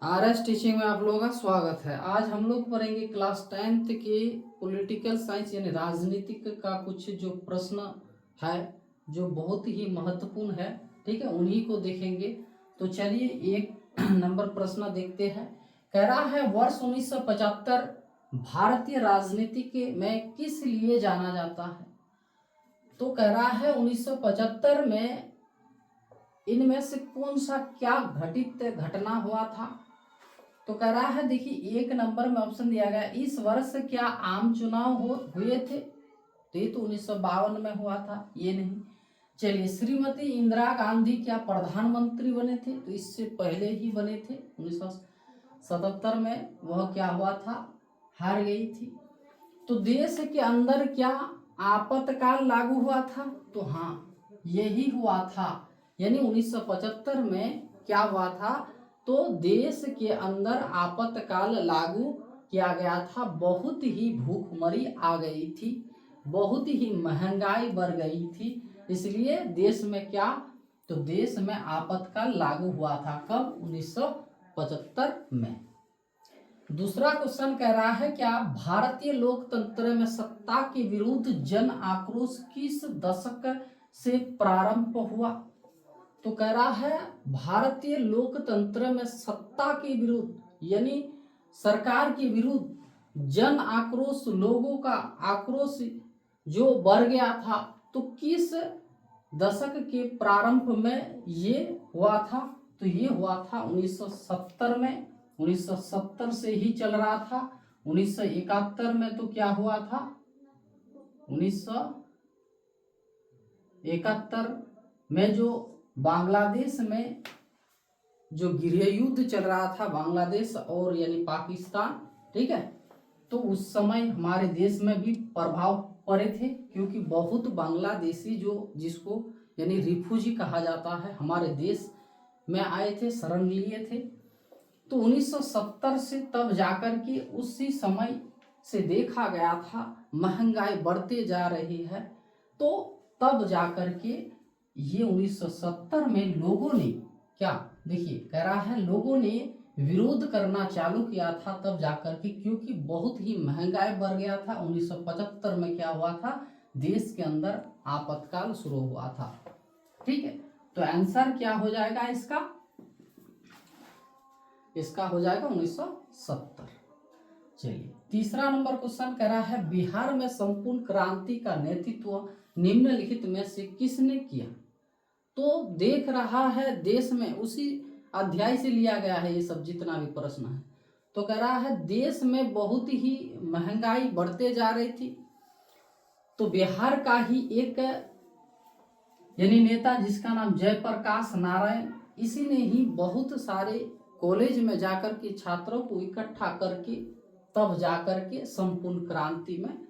RS teaching में आप लोगों का स्वागत है। आज हम लोग पढ़ेंगे क्लास 10th के पॉलिटिकल साइंस यानी राजनीतिक का कुछ जो प्रश्न है जो बहुत ही महत्वपूर्ण है। ठीक है, उन्हीं को देखेंगे। तो चलिए एक नंबर प्रश्न देखते हैं। कह रहा है वर्ष 1975 भारतीय राजनीति में किस लिए जाना जाता है। तो कह रहा है 1975 में इनमें से कौन सा क्या घटित घटना हुआ था। तो कह रहा है देखिए एक नंबर में ऑप्शन दिया गया, इस वर्ष क्या आम चुनाव हुए थे। तो ये तो 1952 में हुआ था, ये नहीं। चलिए, श्रीमती इंदिरा गांधी क्या प्रधानमंत्री बने थे। तो इससे पहले ही बने थे, 1977 में वह क्या हुआ था, हार गई थी। तो देश के अंदर क्या आपातकाल लागू हुआ था। तो हाँ, यही हुआ था। यानी 1975 में क्या हुआ था, तो देश के अंदर आपातकाल लागू किया गया था। बहुत ही भूखमरी आ गई थी, बहुत ही महंगाई बढ़ गई थी, इसलिए देश में क्या, तो देश में आपातकाल लागू हुआ था। कब, 1975 में। दूसरा क्वेश्चन कह रहा है क्या भारतीय लोकतंत्र में सत्ता के विरुद्ध जन आक्रोश किस दशक से प्रारंभ हुआ। तो कह रहा है भारतीय लोकतंत्र में सत्ता के विरुद्ध यानी सरकार के विरुद्ध जन आक्रोश, लोगों का आक्रोश जो बढ़ गया था, तो किस दशक के प्रारंभ में ये हुआ था। तो ये हुआ था 1970 में। 1970 से ही चल रहा था। 1971 में तो क्या हुआ था, 1971 में जो बांग्लादेश में जो गृह युद्ध चल रहा था, बांग्लादेश और यानी पाकिस्तान, ठीक है। तो उस समय हमारे देश में भी प्रभाव पड़े थे, क्योंकि बहुत बांग्लादेशी जो जिसको यानी रिफ्यूजी कहा जाता है, हमारे देश में आए थे, शरण लिए थे। तो 1970 से तब जाकर के उसी समय से देखा गया था महंगाई बढ़ते जा रही है। तो तब जाकर के ये 1970 में लोगों ने क्या, देखिए कह रहा है लोगों ने विरोध करना चालू किया था तब जाकर के, क्योंकि बहुत ही महंगाई बढ़ गया था। 1975 में क्या हुआ था, देश के अंदर आपातकाल शुरू हुआ था। ठीक है, तो आंसर क्या हो जाएगा इसका हो जाएगा 1970। चलिए तीसरा नंबर क्वेश्चन कह रहा है बिहार में संपूर्ण क्रांति का नेतृत्व निम्नलिखित में से किसने किया। तो देख रहा है देश में उसी अध्याय से लिया गया है ये सब जितना भी प्रश्न है। तो कह रहा है देश में बहुत ही महंगाई बढ़ते जा रही थी, तो बिहार का ही एक यानी नेता जिसका नाम जयप्रकाश नारायण, इसी ने ही बहुत सारे कॉलेज में जाकर के छात्रों को इकट्ठा करके तब जाकर के संपूर्ण क्रांति में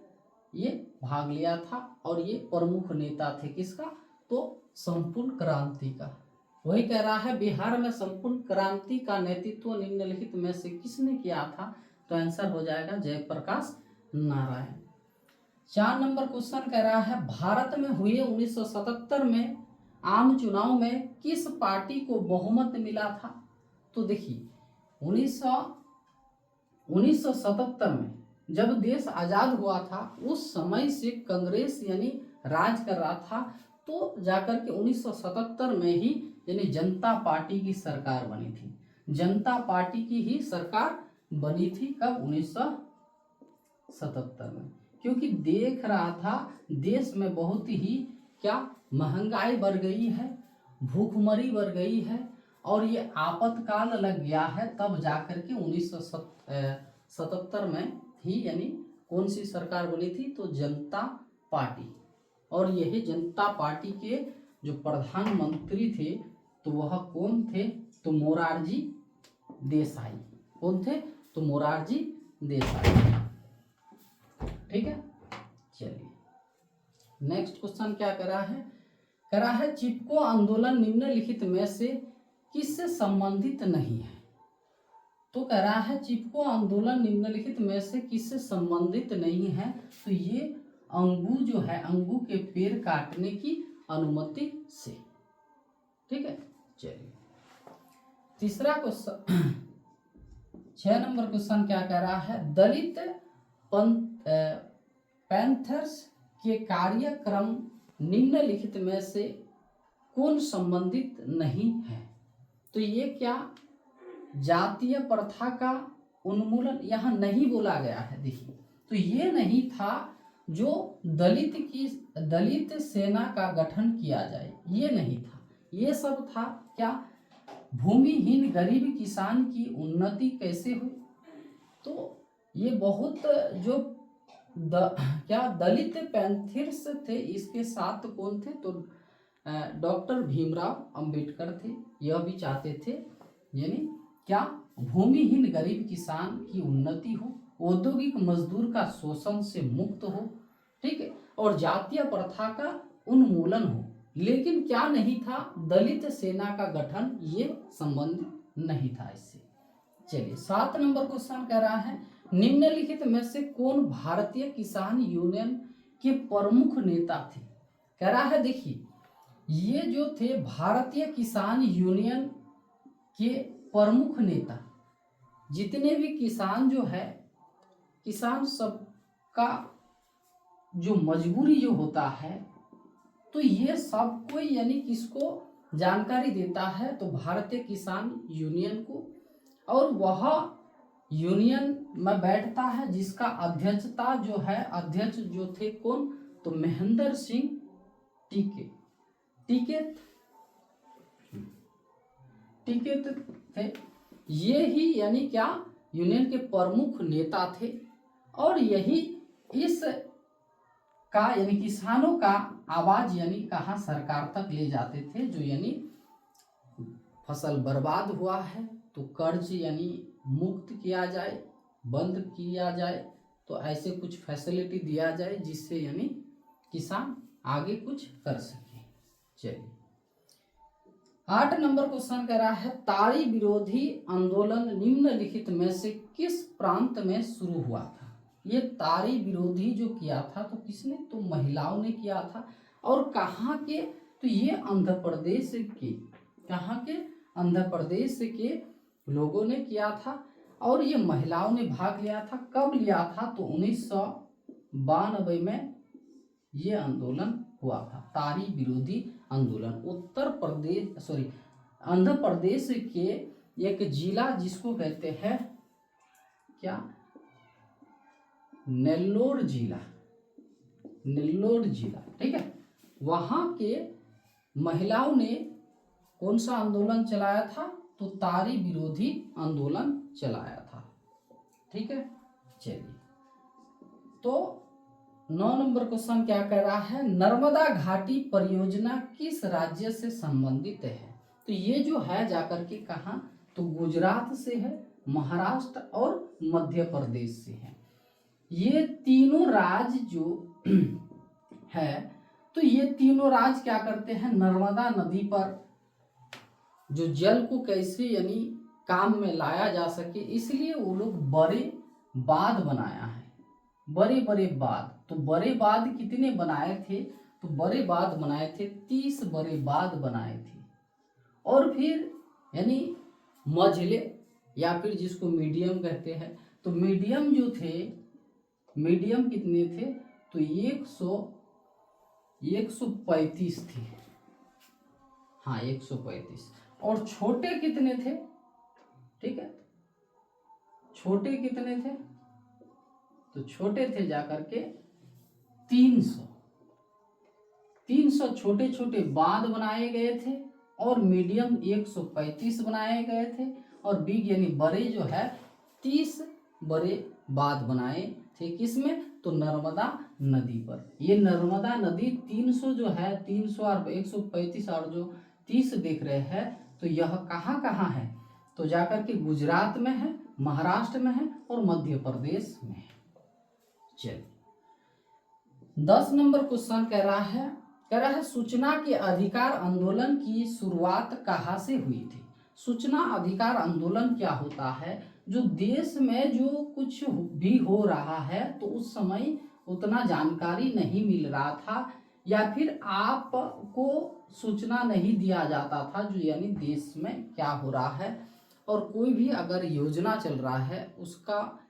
ये भाग लिया था। और ये प्रमुख नेता थे किसका, तो संपूर्ण क्रांति का। वही कह रहा है बिहार में संपूर्ण क्रांति का नेतृत्व निम्नलिखित में से किसने किया था। तो आंसर हो जाएगा जयप्रकाश नारायण। 4 नंबर क्वेश्चन कह रहा है भारत में हुए 1977 में आम चुनाव में किस पार्टी को बहुमत मिला था। तो देखिए 1977 में जब देश आजाद हुआ था, उस समय से कांग्रेस यानी राज कर रहा था। तो जाकर के 1977 में ही यानी जनता पार्टी की सरकार बनी थी। जनता पार्टी की ही सरकार बनी थी कब, 1977 में। क्योंकि देख रहा था देश में बहुत ही क्या महंगाई बढ़ गई है, भूखमरी बढ़ गई है, और ये आपातकाल लग गया है। तब जाकर के 1977 में ही यानी कौन सी सरकार बनी थी, तो जनता पार्टी। और यही जनता पार्टी के जो प्रधानमंत्री थे तो वह कौन थे, तो मोरारजी देसाई। कौन थे, तो मोरारजी देसाई। ठीक है, चलिए नेक्स्ट क्वेश्चन क्या करा है चिपको आंदोलन निम्नलिखित में से किससे संबंधित नहीं है। तो कह रहा है चिपको आंदोलन निम्नलिखित में से किससे संबंधित नहीं है। तो ये अंगू जो है, अंगू के पेड़ काटने की अनुमति से। ठीक है, चलिए तीसरा क्वेश्चन 6 नंबर क्वेश्चन क्या कह रहा है, दलित पैंथर्स के कार्यक्रम निम्नलिखित में से कौन संबंधित नहीं है। तो ये क्या जातीय प्रथा का उन्मूलन यहाँ नहीं बोला गया है। देखिए, तो ये नहीं था जो दलित सेना का गठन किया जाए, ये नहीं था। ये सब था क्या, भूमिहीन गरीब किसान की उन्नति कैसे हुई। तो ये बहुत जो क्या दलित पैंथर्स थे, इसके साथ कौन थे, तो डॉक्टर भीमराव अंबेडकर थे। यह भी चाहते थे यानी क्या, भूमिहीन गरीब किसान की उन्नति हो, औद्योगिक मजदूर का शोषण से मुक्त हो, ठीक है, और जातीय प्रथा का उन्मूलन हो। लेकिन क्या नहीं था, दलित सेना का गठन, ये संबंधित नहीं था इससे। चलिए 7 नंबर क्वेश्चन कह रहा है, निम्नलिखित में से कौन भारतीय किसान यूनियन के प्रमुख नेता थे। कह रहा है देखिए, ये जो थे भारतीय किसान यूनियन के प्रमुख नेता, जितने भी किसान जो है, किसान सबका जो मजबूरी जो होता है, तो ये सब कोई यानी किसको जानकारी देता है, तो भारतीय किसान यूनियन को। और वह यूनियन में बैठता है जिसका अध्यक्षता जो है, अध्यक्ष जो थे कौन, तो महेंद्र सिंह टिकैत थे। ये ही यानी क्या, यूनियन के प्रमुख नेता थे। और यही इस का यानी किसानों का आवाज यानी कहाँ, सरकार तक ले जाते थे। जो यानी फसल बर्बाद हुआ है तो कर्ज यानी मुक्त किया जाए, बंद किया जाए, तो ऐसे कुछ फैसिलिटी दिया जाए जिससे यानी किसान आगे कुछ कर सके। चलिए 8 नंबर क्वेश्चन कह रहा है, ताड़ी विरोधी आंदोलन निम्नलिखित में से किस प्रांत में शुरू हुआ था। ये ताड़ी विरोधी जो किया था तो किसने, तो महिलाओं ने किया था। और कहाँ के, तो ये आंध्र प्रदेश के, कहाँ के, आंध्र प्रदेश के लोगों ने किया था। और ये महिलाओं ने भाग लिया था। कब लिया था, तो 1992 में ये आंदोलन हुआ था, ताड़ी विरोधी आंदोलन। आंध्र प्रदेश के एक जिला जिसको कहते हैं क्या, नेल्लोर जिला, ठीक है, वहां के महिलाओं ने कौन सा आंदोलन चलाया था, तो ताड़ी विरोधी आंदोलन चलाया था। ठीक है, चलिए तो 9 नंबर क्वेश्चन क्या कह रहा है, नर्मदा घाटी परियोजना किस राज्य से संबंधित है। तो ये जो है जाकर के कहाँ, तो गुजरात से है, महाराष्ट्र और मध्य प्रदेश से है। ये तीनों राज्य जो है, तो ये तीनों राज्य क्या करते हैं, नर्मदा नदी पर जो जल को कैसे यानी काम में लाया जा सके, इसलिए वो लोग बड़े बांध बनाया है, बड़े बड़े बांध। तो बड़े बांध कितने बनाए थे, तो बड़े बांध बनाए थे 30 बड़े बांध बनाए थे। और फिर यानी मझले या फिर जिसको मीडियम कहते हैं, तो मीडियम जो थे, मीडियम कितने थे, तो 135 थे, हाँ 135। और छोटे कितने थे, ठीक है, छोटे कितने थे, तो छोटे थे जाकर के 300 छोटे छोटे बांध बनाए गए थे। और मीडियम 135 बनाए गए थे। और बिग यानी बड़े जो है 30 बड़े बांध बनाए थे, किसमें, तो नर्मदा नदी पर। ये नर्मदा नदी 300 जो है, 300 और 135 और जो 30 देख रहे हैं, तो यह कहाँ कहाँ है, तो जाकर के गुजरात में है, महाराष्ट्र में है और मध्य प्रदेश में है। चलिए 10 नंबर क्वेश्चन कह रहा है सूचना के अधिकार आंदोलन की शुरुआत कहाँ से हुई थी। सूचना अधिकार आंदोलन क्या होता है, जो देश में जो कुछ भी हो रहा है तो उस समय उतना जानकारी नहीं मिल रहा था, या फिर आपको सूचना नहीं दिया जाता था जो यानी देश में क्या हो रहा है, और कोई भी अगर योजना चल रहा है उसका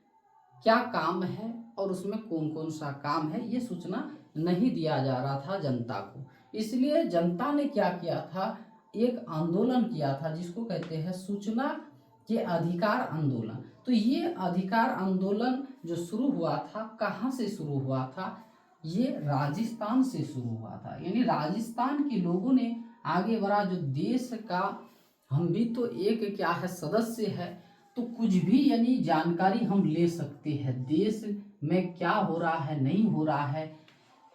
क्या काम है और उसमें कौन कौन सा काम है, ये सूचना नहीं दिया जा रहा था जनता को। इसलिए जनता ने क्या किया था, एक आंदोलन किया था जिसको कहते हैं सूचना के अधिकार आंदोलन। तो ये अधिकार आंदोलन जो शुरू हुआ था, कहाँ से शुरू हुआ था, ये राजस्थान से शुरू हुआ था। यानी राजस्थान के लोगों ने आगे बढ़ा, जो देश का हम भी तो एक क्या है सदस्य है, तो कुछ भी यानी जानकारी हम ले सकते हैं, देश में क्या हो रहा है नहीं हो रहा है।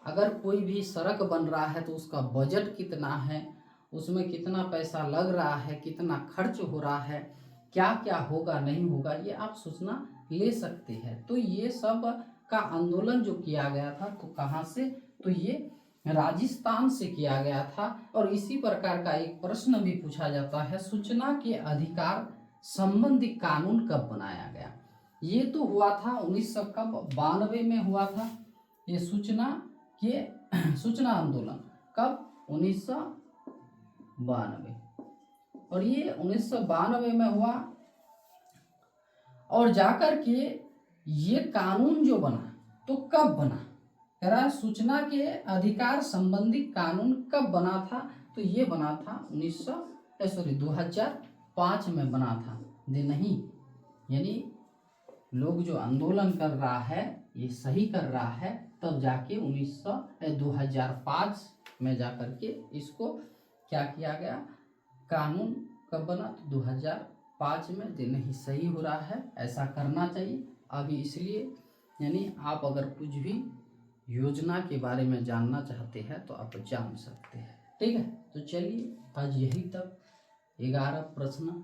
अगर कोई भी सड़क बन रहा है तो उसका बजट कितना है, उसमें कितना पैसा लग रहा है, कितना खर्च हो रहा है, क्या क्या होगा नहीं होगा, ये आप सूचना ले सकते हैं। तो ये सब का आंदोलन जो किया गया था, तो कहाँ से, तो ये राजस्थान से किया गया था। और इसी प्रकार का एक प्रश्न भी पूछा जाता है, सूचना के अधिकार संबंधी कानून कब बनाया गया। ये तो हुआ था 1992 में हुआ था ये सूचना आंदोलन। कब, 1992। और ये 1992 में हुआ, और जाकर के ये कानून जो बना तो कब बना, कह रहा है सूचना के अधिकार संबंधी कानून कब बना था, तो ये बना था 2005 में बना था। ये नहीं, यानी लोग जो आंदोलन कर रहा है ये सही कर रहा है, तब जाके 2005 में जाकर के इसको क्या किया गया, कानून कब बना, तो 2005 में। ये नहीं सही हो रहा है, ऐसा करना चाहिए अभी। इसलिए यानी आप अगर कुछ भी योजना के बारे में जानना चाहते हैं तो आप जान सकते हैं। ठीक है, तो चलिए आज यही तक 11 प्रश्न